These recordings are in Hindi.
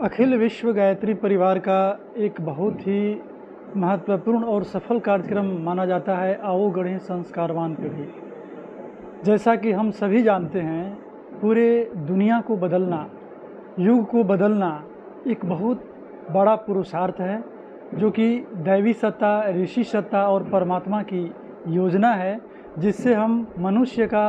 अखिल विश्व गायत्री परिवार का एक बहुत ही महत्वपूर्ण और सफल कार्यक्रम माना जाता है आओ गढ़ें संस्कारवान पीढ़ी। जैसा कि हम सभी जानते हैं, पूरे दुनिया को बदलना, युग को बदलना एक बहुत बड़ा पुरुषार्थ है, जो कि दैवी सत्ता, ऋषि सत्ता और परमात्मा की योजना है, जिससे हम मनुष्य का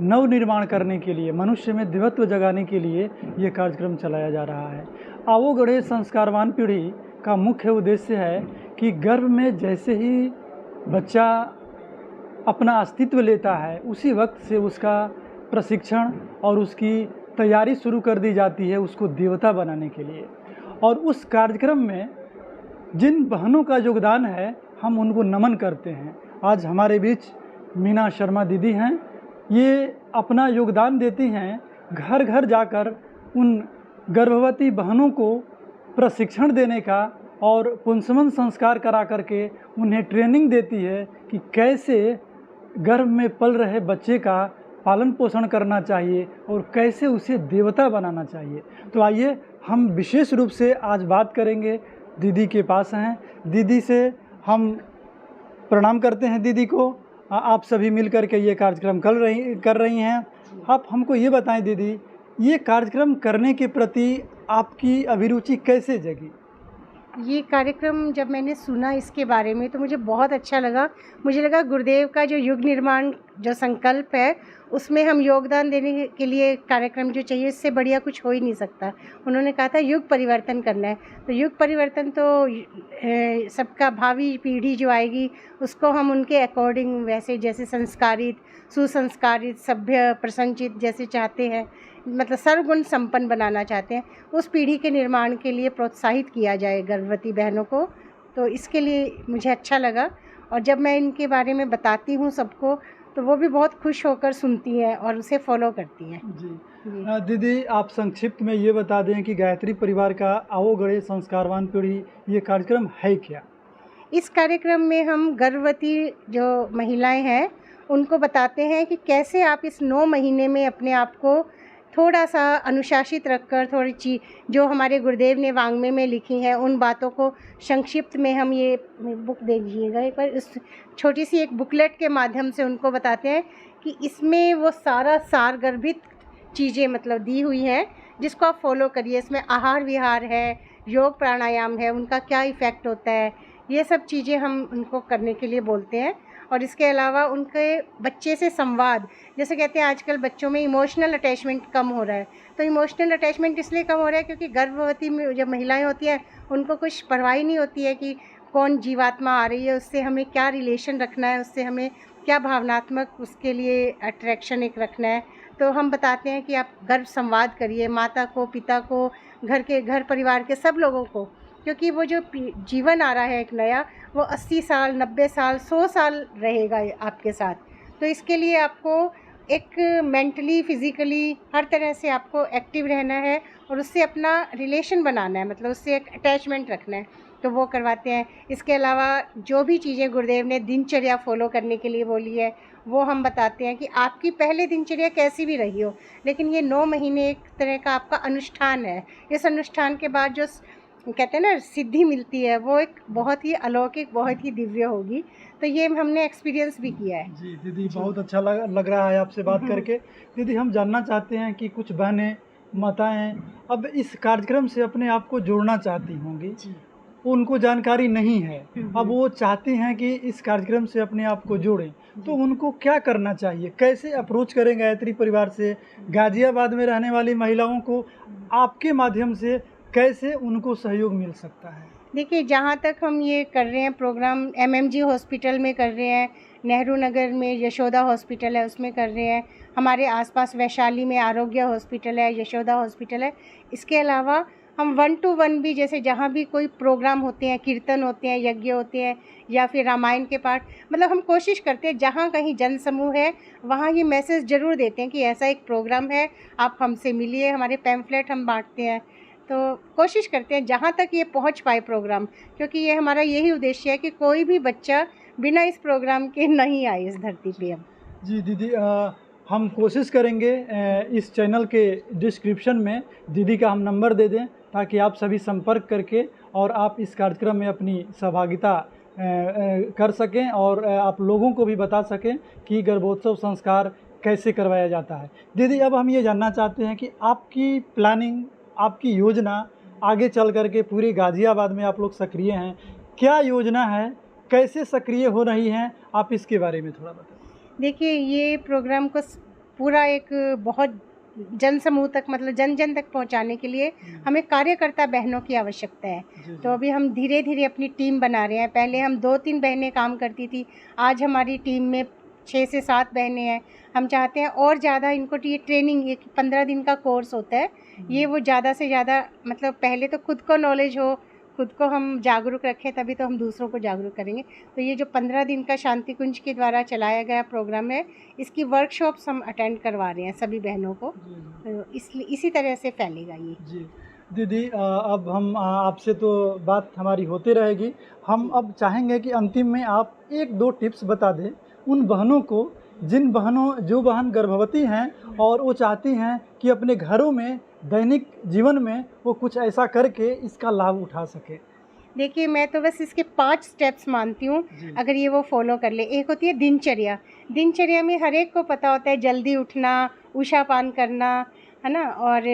नव निर्माण करने के लिए, मनुष्य में दिव्यत्व जगाने के लिए ये कार्यक्रम चलाया जा रहा है। आओ गढ़े संस्कारवान पीढ़ी का मुख्य उद्देश्य है कि गर्भ में जैसे ही बच्चा अपना अस्तित्व लेता है, उसी वक्त से उसका प्रशिक्षण और उसकी तैयारी शुरू कर दी जाती है उसको देवता बनाने के लिए। और उस कार्यक्रम में जिन बहनों का योगदान है, हम उनको नमन करते हैं। आज हमारे बीच मीना शर्मा दीदी हैं। ये अपना योगदान देती हैं, घर घर जाकर उन गर्भवती बहनों को प्रशिक्षण देने का और पुंसवन संस्कार करा करके उन्हें ट्रेनिंग देती है कि कैसे गर्भ में पल रहे बच्चे का पालन पोषण करना चाहिए और कैसे उसे देवता बनाना चाहिए। तो आइए हम विशेष रूप से आज बात करेंगे, दीदी के पास हैं। दीदी से हम प्रणाम करते हैं दीदी को। आप सभी मिलकर के ये कार्यक्रम कर रही हैं। आप हमको ये बताएं दीदी, ये कार्यक्रम करने के प्रति आपकी अभिरुचि कैसे जगी? ये कार्यक्रम जब मैंने सुना इसके बारे में तो मुझे बहुत अच्छा लगा। मुझे लगा गुरुदेव का जो युग निर्माण जो संकल्प है, उसमें हम योगदान देने के लिए कार्यक्रम जो चाहिए, इससे बढ़िया कुछ हो ही नहीं सकता। उन्होंने कहा था युग परिवर्तन करना है, तो युग परिवर्तन तो सबका भावी पीढ़ी जो आएगी उसको हम उनके अकॉर्डिंग वैसे जैसे संस्कारित, सुसंस्कारित, सभ्य, प्रसन्नचित जैसे चाहते हैं, मतलब सर्वगुण संपन्न बनाना चाहते हैं, उस पीढ़ी के निर्माण के लिए प्रोत्साहित किया जाए गर्भवती बहनों को। तो इसके लिए मुझे अच्छा लगा, और जब मैं इनके बारे में बताती हूँ सबको, तो वो भी बहुत खुश होकर सुनती हैं और उसे फॉलो करती हैं। जी दीदी, आप संक्षिप्त में ये बता दें कि गायत्री परिवार का आओ गढ़े संस्कारवान पीढ़ी ये कार्यक्रम है क्या? इस कार्यक्रम में हम गर्भवती जो महिलाएं हैं उनको बताते हैं कि कैसे आप इस 9 महीने में अपने आप को थोड़ा सा अनुशासित रखकर, थोड़ी जो हमारे गुरुदेव ने वांग्मय में लिखी हैं उन बातों को संक्षिप्त में, हम ये बुक देखिएगा एक बार, इस छोटी सी एक बुकलेट के माध्यम से उनको बताते हैं कि इसमें वो सारा सारगर्भित चीज़ें मतलब दी हुई हैं, जिसको आप फॉलो करिए। इसमें आहार विहार है, योग प्राणायाम है, उनका क्या इफ़ेक्ट होता है, ये सब चीज़ें हम उनको करने के लिए बोलते हैं। और इसके अलावा उनके बच्चे से संवाद, जैसे कहते हैं आजकल बच्चों में इमोशनल अटैचमेंट कम हो रहा है, तो इमोशनल अटैचमेंट इसलिए कम हो रहा है क्योंकि गर्भवती में जब महिलाएं होती हैं उनको कुछ परवाह नहीं होती है कि कौन जीवात्मा आ रही है, उससे हमें क्या रिलेशन रखना है, उससे हमें क्या भावनात्मक उसके लिए अट्रैक्शन एक रखना है। तो हम बताते हैं कि आप गर्भ संवाद करिए, माता को, पिता को, घर परिवार के सब लोगों को, क्योंकि वो जो जीवन आ रहा है एक नया, वो 80 साल, 90 साल, 100 साल रहेगा आपके साथ। तो इसके लिए आपको एक मेंटली, फिज़िकली हर तरह से आपको एक्टिव रहना है और उससे अपना रिलेशन बनाना है, मतलब उससे एक अटैचमेंट रखना है, तो वो करवाते हैं। इसके अलावा जो भी चीज़ें गुरुदेव ने दिनचर्या फॉलो करने के लिए बोली है, वो हम बताते हैं कि आपकी पहले दिनचर्या कैसी भी रही हो, लेकिन ये 9 महीने एक तरह का आपका अनुष्ठान है। इस अनुष्ठान के बाद जो कहते हैं ना सिद्धि मिलती है, वो एक बहुत ही अलौकिक, बहुत ही दिव्य होगी। तो ये हमने एक्सपीरियंस भी किया है। जी दीदी, बहुत अच्छा लग रहा है आपसे बात करके। दीदी, हम जानना चाहते हैं कि कुछ बहनें, माताएं अब इस कार्यक्रम से अपने आप को जोड़ना चाहती होंगी, उनको जानकारी नहीं है, अब वो चाहती हैं कि इस कार्यक्रम से अपने आप को जोड़ें, तो उनको क्या करना चाहिए? कैसे अप्रोच करें गायत्री परिवार से? गाजियाबाद में रहने वाली महिलाओं को आपके माध्यम से कैसे उनको सहयोग मिल सकता है? देखिए, जहाँ तक हम ये कर रहे हैं प्रोग्राम, MMG हॉस्पिटल में कर रहे हैं, नेहरू नगर में यशोदा हॉस्पिटल है उसमें कर रहे हैं, हमारे आसपास वैशाली में आरोग्य हॉस्पिटल है, यशोदा हॉस्पिटल है। इसके अलावा हम 1 to 1 भी, जैसे जहाँ भी कोई प्रोग्राम होते हैं, कीर्तन होते हैं, यज्ञ होते हैं, या फिर रामायण के पाठ, मतलब हम कोशिश करते हैं जहाँ कहीं जन समूह है वहाँ ये मैसेज ज़रूर देते हैं कि ऐसा एक प्रोग्राम है, आप हमसे मिलिए। हमारे पैम्फलेट हम बाँटते हैं, तो कोशिश करते हैं जहाँ तक ये पहुँच पाए प्रोग्राम, क्योंकि ये हमारा यही उद्देश्य है कि कोई भी बच्चा बिना इस प्रोग्राम के नहीं आए इस धरती पे। अब जी दीदी, हम कोशिश करेंगे इस चैनल के डिस्क्रिप्शन में दीदी का हम नंबर दे दें, ताकि आप सभी संपर्क करके और आप इस कार्यक्रम में अपनी सहभागिता कर सकें और आप लोगों को भी बता सकें कि गर्भोत्सव संस्कार कैसे करवाया जाता है। दीदी, अब हम ये जानना चाहते हैं कि आपकी प्लानिंग, आपकी योजना आगे चल कर के पूरे गाज़ियाबाद में आप लोग सक्रिय हैं, क्या योजना है, कैसे सक्रिय हो रही हैं, आप इसके बारे में थोड़ा बताएं। देखिए, ये प्रोग्राम को पूरा एक बहुत जन समूह तक, मतलब जन जन तक पहुंचाने के लिए हमें कार्यकर्ता बहनों की आवश्यकता है। तो अभी हम धीरे धीरे अपनी टीम बना रहे हैं। पहले हम 2-3 बहनें काम करती थी, आज हमारी टीम में 6 से 7 बहनें हैं। हम चाहते हैं और ज़्यादा इनको ये ट्रेनिंग, एक 15 दिन का कोर्स होता है, ये वो ज़्यादा से ज़्यादा, मतलब पहले तो खुद को नॉलेज हो, खुद को हम जागरूक रखें, तभी तो हम दूसरों को जागरूक करेंगे। तो ये जो 15 दिन का शांति कुंज के द्वारा चलाया गया प्रोग्राम है, इसकी वर्कशॉप्स हम अटेंड करवा रहे हैं सभी बहनों को, तो इसलिए इसी तरह से फैलेगा ये। जी दीदी, अब हम आपसे तो बात हमारी होती रहेगी, हम अब चाहेंगे कि अंतिम में आप 1-2 टिप्स बता दें उन बहनों को, जो बहन गर्भवती हैं और वो चाहती हैं कि अपने घरों में दैनिक जीवन में वो कुछ ऐसा करके इसका लाभ उठा सके। देखिए, मैं तो बस इसके 5 स्टेप्स मानती हूँ, अगर ये वो फॉलो कर ले। एक होती है दिनचर्या। दिनचर्या में हर एक को पता होता है जल्दी उठना, उषा पान करना, है ना, और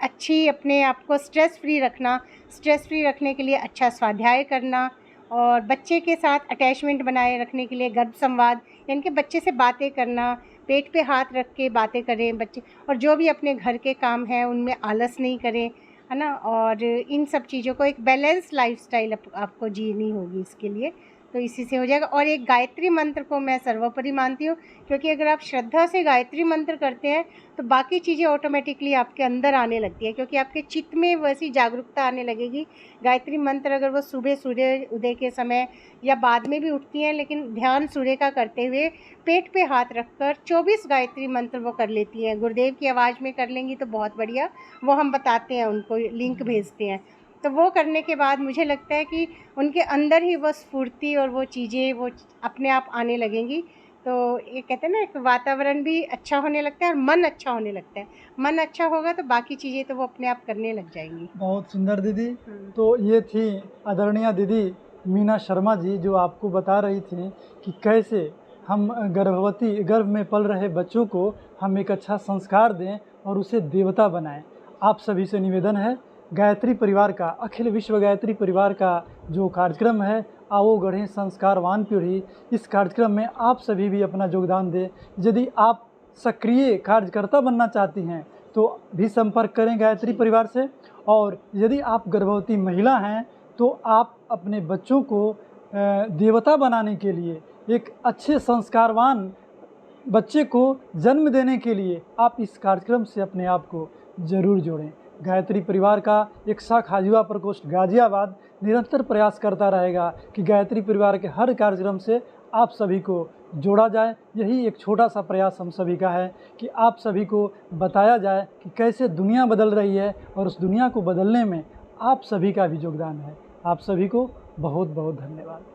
अच्छी अपने आप को स्ट्रेस फ्री रखना। स्ट्रेस फ्री रखने के लिए अच्छा स्वाध्याय करना, और बच्चे के साथ अटैचमेंट बनाए रखने के लिए गर्भ संवाद, यानी कि बच्चे से बातें करना, पेट पे हाथ रख के बातें करें बच्चे, और जो भी अपने घर के काम हैं उनमें आलस नहीं करें, है ना। और इन सब चीज़ों को, एक बैलेंस लाइफस्टाइल आपको जीनी होगी इसके लिए, तो इसी से हो जाएगा। और एक गायत्री मंत्र को मैं सर्वोपरि मानती हूँ, क्योंकि अगर आप श्रद्धा से गायत्री मंत्र करते हैं तो बाकी चीज़ें ऑटोमेटिकली आपके अंदर आने लगती है, क्योंकि आपके चित्त में वैसी जागरूकता आने लगेगी। गायत्री मंत्र अगर वो सुबह सूर्य उदय के समय या बाद में भी उठती हैं, लेकिन ध्यान सूर्य का करते हुए पेट पे हाथ रखकर 24 गायत्री मंत्र वो कर लेती हैं। गुरुदेव की आवाज़ में कर लेंगी तो बहुत बढ़िया, वो हम बताते हैं, उनको लिंक भेजते हैं। तो वो करने के बाद मुझे लगता है कि उनके अंदर ही वो स्फूर्ति और वो चीज़ें वो अपने आप आने लगेंगी। तो ये कहते हैं ना, एक वातावरण भी अच्छा होने लगता है और मन अच्छा होने लगता है। मन अच्छा होगा तो बाकी चीज़ें तो वो अपने आप करने लग जाएंगी। बहुत सुंदर दीदी। तो ये थी आदरणीय दीदी मीना शर्मा जी, जो आपको बता रही थी कि कैसे हम गर्भ में पल रहे बच्चों को हम एक अच्छा संस्कार दें और उसे देवता बनाएं। आप सभी से निवेदन है, गायत्री परिवार का, अखिल विश्व गायत्री परिवार का जो कार्यक्रम है, आओ गढ़ें संस्कारवान पीढ़ी, इस कार्यक्रम में आप सभी भी अपना योगदान दें। यदि आप सक्रिय कार्यकर्ता बनना चाहती हैं तो भी संपर्क करें गायत्री परिवार से, और यदि आप गर्भवती महिला हैं तो आप अपने बच्चों को देवता बनाने के लिए, एक अच्छे संस्कारवान बच्चे को जन्म देने के लिए आप इस कार्यक्रम से अपने आप को ज़रूर जोड़ें। गायत्री परिवार का एक शाखा युवा प्रकोष्ठ गाज़ियाबाद निरंतर प्रयास करता रहेगा कि गायत्री परिवार के हर कार्यक्रम से आप सभी को जोड़ा जाए। यही एक छोटा सा प्रयास हम सभी का है कि आप सभी को बताया जाए कि कैसे दुनिया बदल रही है और उस दुनिया को बदलने में आप सभी का भी योगदान है। आप सभी को बहुत बहुत धन्यवाद।